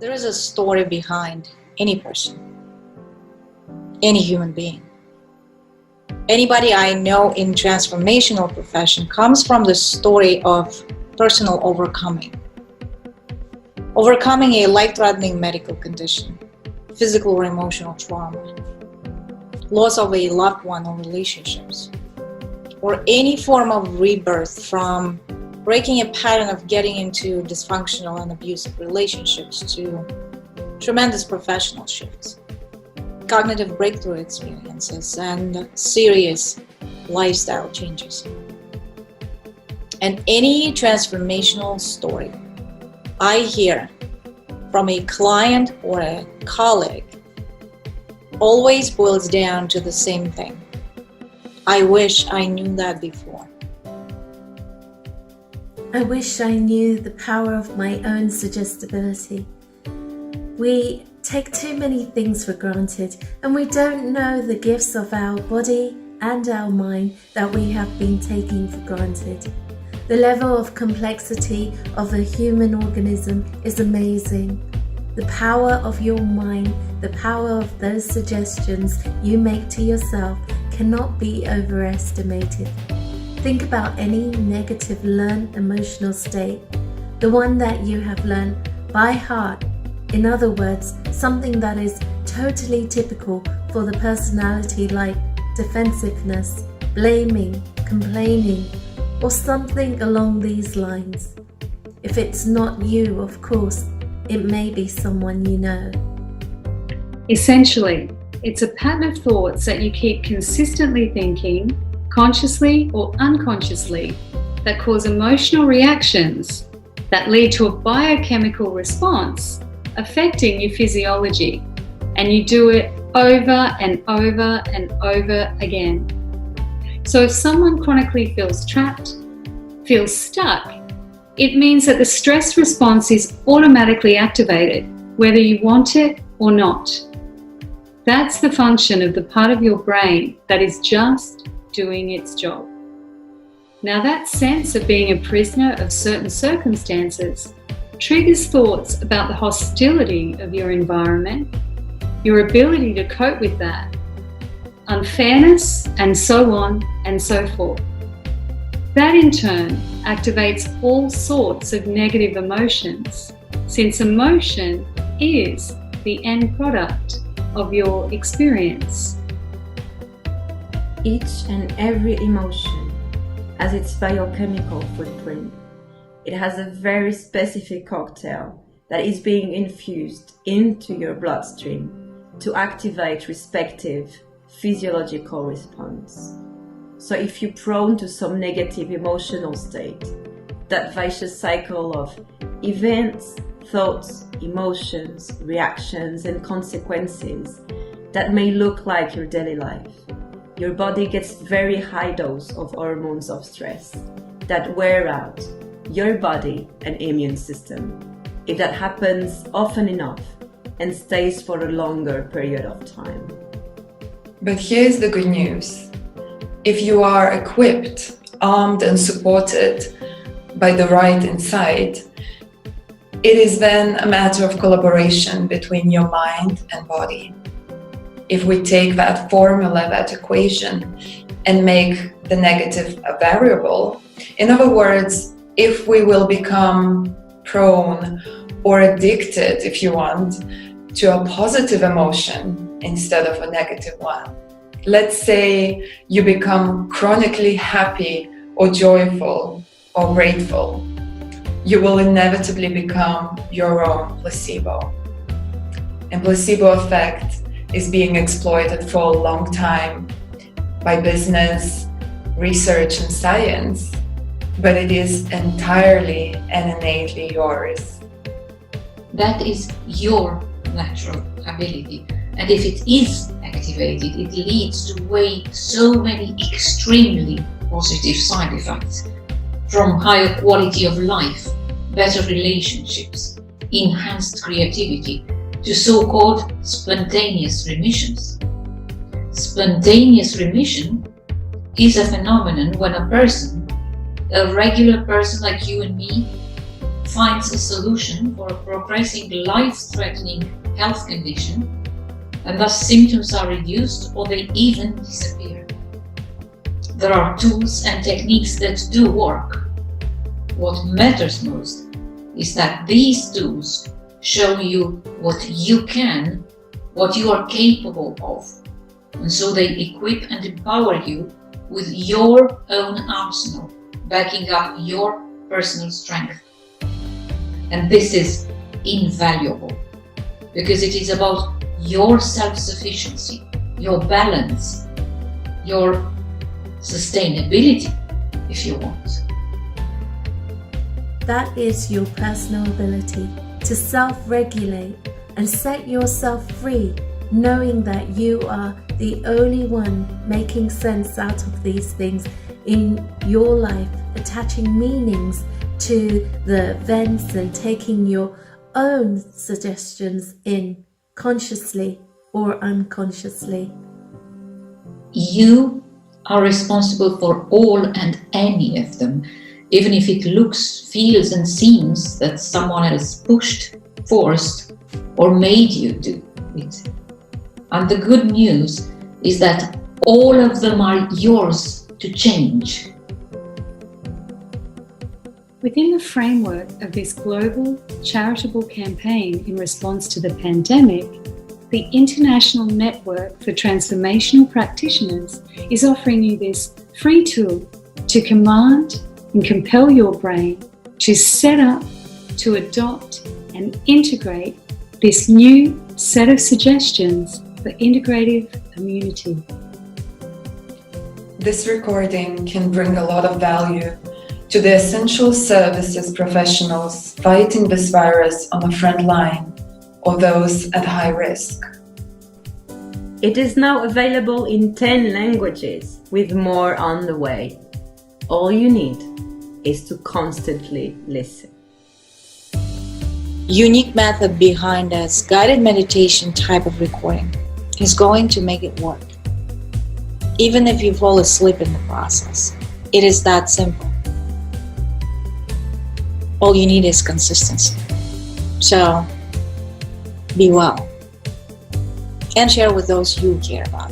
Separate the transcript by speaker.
Speaker 1: There is a story behind any person, any human being. Anybody I know in transformational profession comes from the story of personal overcoming. Overcoming a life-threatening medical condition, physical or emotional trauma, loss of a loved one or relationships, or any form of rebirth from breaking a pattern of getting into dysfunctional and abusive relationships to tremendous professional shifts, cognitive breakthrough experiences, and serious lifestyle changes. And any transformational story I hear from a client or a colleague always boils down to the same thing. I wish I knew that before.
Speaker 2: I wish I knew the power of my own suggestibility. We take too many things for granted, and we don't know the gifts of our body and our mind that we have been taking for granted. The level of complexity of a human organism is amazing. The power of your mind, the power of those suggestions you make to yourself cannot be overestimated. Think about any negative learned emotional state, the one that you have learned by heart. In other words, something that is totally typical for the personality, like defensiveness, blaming, complaining, or something along these lines. If it's not you, of course, it may be someone you know.
Speaker 3: Essentially, it's a pattern of thoughts that you keep consistently thinking, consciously or unconsciously, that cause emotional reactions that lead to a biochemical response affecting your physiology, and you do it over and over and over again. So if someone chronically feels trapped, feels stuck, it means that the stress response is automatically activated, whether you want it or not. That's the function of the part of your brain that is just doing its job. Now, that sense of being a prisoner of certain circumstances triggers thoughts about the hostility of your environment, your ability to cope with that, unfairness, and so on and so forth. That in turn activates all sorts of negative emotions, since emotion is the end product of your experience.
Speaker 4: Each and every emotion has its biochemical footprint. It has a very specific cocktail that is being infused into your bloodstream to activate respective physiological response. So if you're prone to some negative emotional state, that vicious cycle of events, thoughts, emotions, reactions, and consequences that may look like your daily life, your body gets very high dose of hormones of stress that wear out your body and immune system. If that happens often enough and stays for a longer period of time.
Speaker 5: But here's the good news. If you are equipped, armed and supported by the right insight, it is then a matter of collaboration between your mind and body. If we take that formula, that equation, and make the negative a variable, in other words, if we will become prone or addicted, if you want, to a positive emotion instead of a negative one. Let's say you become chronically happy or joyful or grateful. You will inevitably become your own placebo. And placebo effect is being exploited for a long time by business, research, and science, but it is entirely and innately yours.
Speaker 6: That is your natural ability. And if it is activated, it leads to so many extremely positive side effects, from higher quality of life, better relationships, enhanced creativity, to so-called spontaneous remissions. Spontaneous remission is a phenomenon when a person, a regular person like you and me, finds a solution for a progressing life-threatening health condition, and thus symptoms are reduced or they even disappear. There are tools and techniques that do work. What matters most is that these tools show you what you can, what you are capable of, and so they equip and empower you with your own arsenal, backing up your personal strength. And this is invaluable, because it is about your self-sufficiency, your balance, your sustainability, if you want.
Speaker 2: That is your personal ability to self-regulate and set yourself free, knowing that you are the only one making sense out of these things in your life, attaching meanings to the events and taking your own suggestions in consciously or unconsciously.
Speaker 6: You are responsible for all and any of them, even if it looks, feels and seems that someone else pushed, forced or made you do it. And the good news is that all of them are yours to change.
Speaker 3: Within the framework of this global charitable campaign in response to the pandemic, the International Network for Transformational Practitioners is offering you this free tool to command and compel your brain to set up, to adopt and integrate this new set of suggestions for integrative immunity.
Speaker 5: This recording can bring a lot of value to the essential services professionals fighting this virus on the front line or those at high risk.
Speaker 4: It is now available in 10 languages, with more on the way. All you need is to constantly listen.
Speaker 1: Unique method behind this guided meditation type of recording is going to make it work. Even if you fall asleep in the process, it is that simple. All you need is consistency. So, be well and share with those you care about.